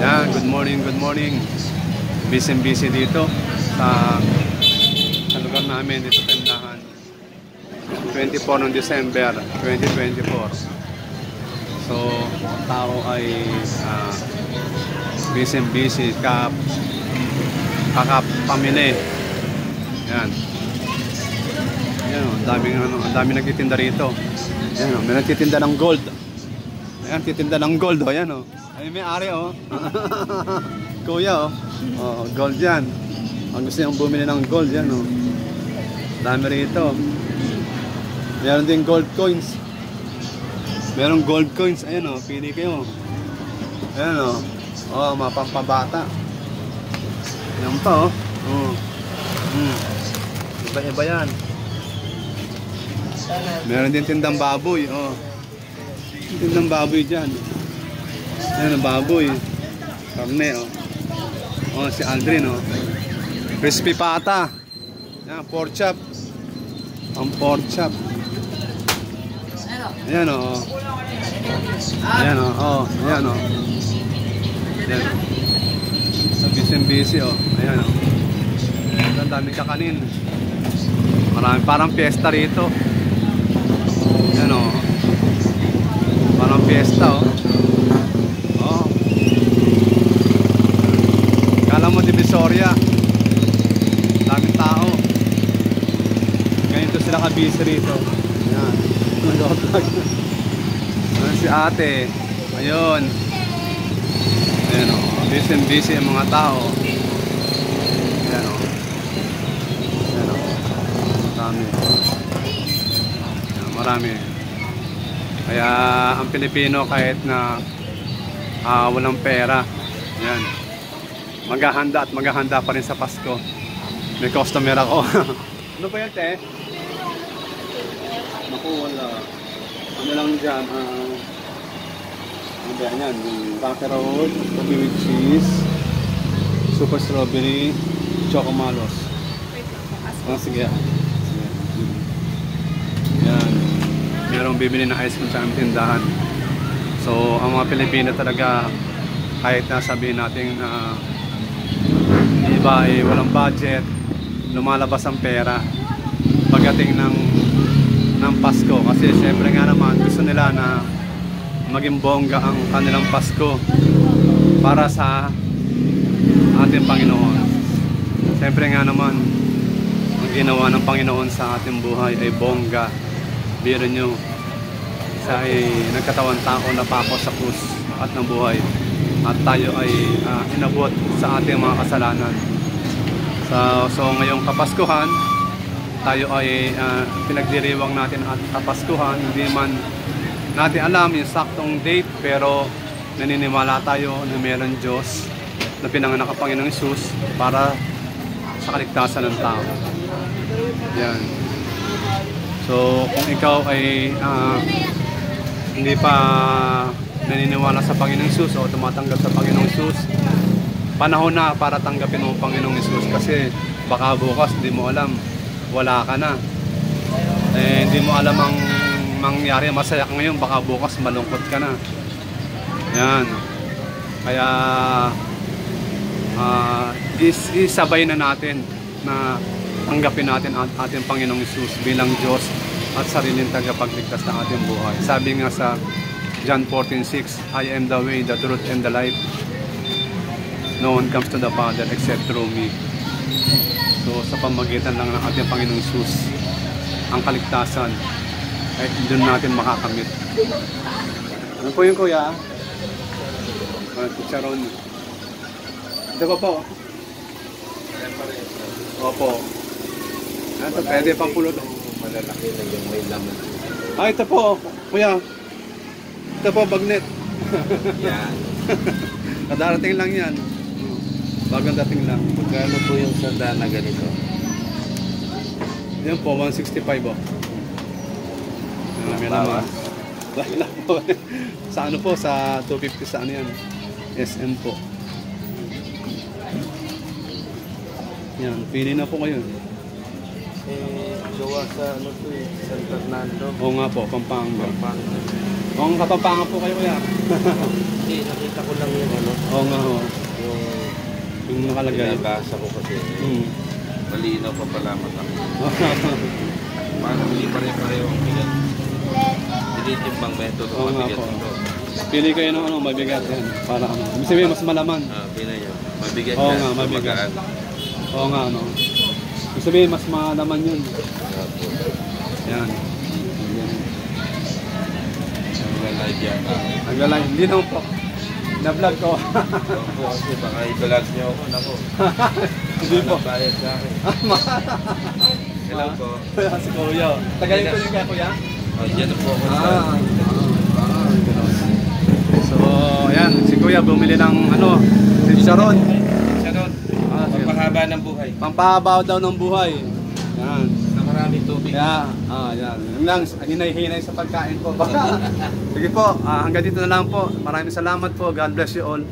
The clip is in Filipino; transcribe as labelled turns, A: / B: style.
A: Yan, good morning, good morning. Busy dito sa lugar namin dito sa tindahan. 24 ng December 2024. So, tao ay busy kakapamili. Yan. Yan, ang daming nagtitinda rito. Yan, may nagtitinda ng gold. Ayan, titinda ng gold, oh, yan, oh. Ay, may ari, oh. Kuya, oh. Oh, gold yan. Ang gusto niyang bumili ng gold, yan, oh. Dami rito. Meron din gold coins. Merong gold coins, ayan, oh. Pili kayo. Ayan, oh. Oh, mapampabata. Ayan pa, oh. Oh. Iba-iba yan. Meron din tindang baboy, oh. Tindang baboy dyan. Ayan ang baboy. Karne, oh. Oh, si Aldrin, oh. Crispy pata. Ayan, pork chop. Ang pork chop. Ayan, oh. Ayan, oh. Oh, ayan, oh. Ayan. So, busy, oh. Ayan, oh. Ang dami kakanin. Marami, parang fiesta rito. Ayan, oh. Parang fiesta, oh. Oh. Kala mo Divisoria. Daming tao. Ganito sila ka-busy rito. Ayan. Ayan si ate. Ayun. Ayan, oh. Busy ang mga tao. Ayan, oh. Ayan, oh. Marami. Ayan, marami. Kaya ang Pilipino kahit na walang pera, yan, maghahanda pa rin sa Pasko. May customer ako. Ano ba yan, te? Naku, wala. Ano lang dyan? Ano ba yan? Rocky Road, coffee with cheese, super strawberry, choco malos. Sige. Yan. Merong bibili ng ice cream sa aming tindahan. So, ang mga Pilipino talaga, kahit na sabihin natin iba ay walang budget, lumalabas ang pera pagdating ng Pasko. Kasi siyempre nga naman, gusto nila na maging bongga ang kanilang Pasko para sa ating Panginoon. Siyempre nga naman, ang ginawa ng Panginoon sa ating buhay ay bongga. Biro nyo, siya ay nagkatawan tao na pako sa krus at nabuhay. At tayo ay inabot sa ating mga kasalanan. So ngayong Kapaskuhan, tayo ay pinagdiriwang natin at Kapaskuhan. Hindi man natin alam yung saktong date, pero naniniwala tayo na mayroon Diyos na pinanganak ang Panginoong Hesus para sa kaligtasan ng tao. Yan. So, kung ikaw ay hindi pa naniniwala sa Panginoong Hesus o tumatanggap sa Panginoong Hesus, panahon na para tanggapin mo ang Panginoong Hesus, kasi baka bukas hindi mo alam, wala ka na. Hindi mo alam ang mangyari, masaya ka ngayon, baka bukas malungkot ka na. Yan. Kaya isabay na natin na tanggapin natin ang ating Panginoong Hesus bilang Diyos at sariling tagapagligtas ng ating buhay. Sabi nga sa John 14:6, I am the way, the truth, and the life. No one comes to the Father except through me. So sa pamagitan lang ng ating Panginoong Hesus, ang kaligtasan ay doon natin makakamit. Ano po yung kuya? Chicharon. Ito pa po. Opo. Ito, pwede pang pulot.
B: Malalaki na yung may laman.
A: Ito po, kuya. Ito po, bagnet.
B: Yan.
A: Kadarating lang yan. Bagang dating lang.
B: Magkano po yung sanda na ganito?
A: Yan po, 165 oh. May laman. Wala po. Sa ano po, sa 250 sa ano yan. SM po. Yan, pili na po kayo.
B: Gawa sa ano to San Fernando.
A: Oo nga po, Pampanga. Kung Kapampangan po kayo kuya.
B: Hindi, nakita ko lang yung ano,
A: Oo nga ho.
B: yung
A: Yung nakalagay.
B: binabasa ko kasi.
A: Hmm.
B: Malinaw pa pala mata ko. Parang hindi pare-pareho ang bigat. Tinitimbang method
A: Oo
B: ang
A: nga
B: mabigat
A: po.
B: ito.
A: Pili kayo ng ano, mabigat yan. Para ano. Ibig sabihin, mas malaman.
B: Pinay yun. Mabigat
A: Oo
B: yan,
A: nga, mabigat.
B: magaan.
A: Oo nga, no. Ibig sabihin, mas malaman yun.
B: Opo.
A: Yan.
B: Nag-live yata.
A: Naglalay. Hindi naman po. Na-vlog ko.
B: Opo, kasi baka i-vlog niyo ako. Nako.
A: Hindi po.
B: Bayad sa akin. Hello po.
A: Si Kuya. Tagalin ko yung kaya Kuya?
B: Oh, dyan na po ako sa...
A: So, ayan. Si Kuya bumili ng ano, chicharon.
B: Sharon, pampahaba ng buhay.
A: Pampahabaw daw ng buhay. Yan.
B: Na maraming tubig.
A: Kaya, yan. Yung lang, hinay-hinay sa pagkain po. Sige po, hanggang dito na lang po. Maraming salamat po. God bless you all.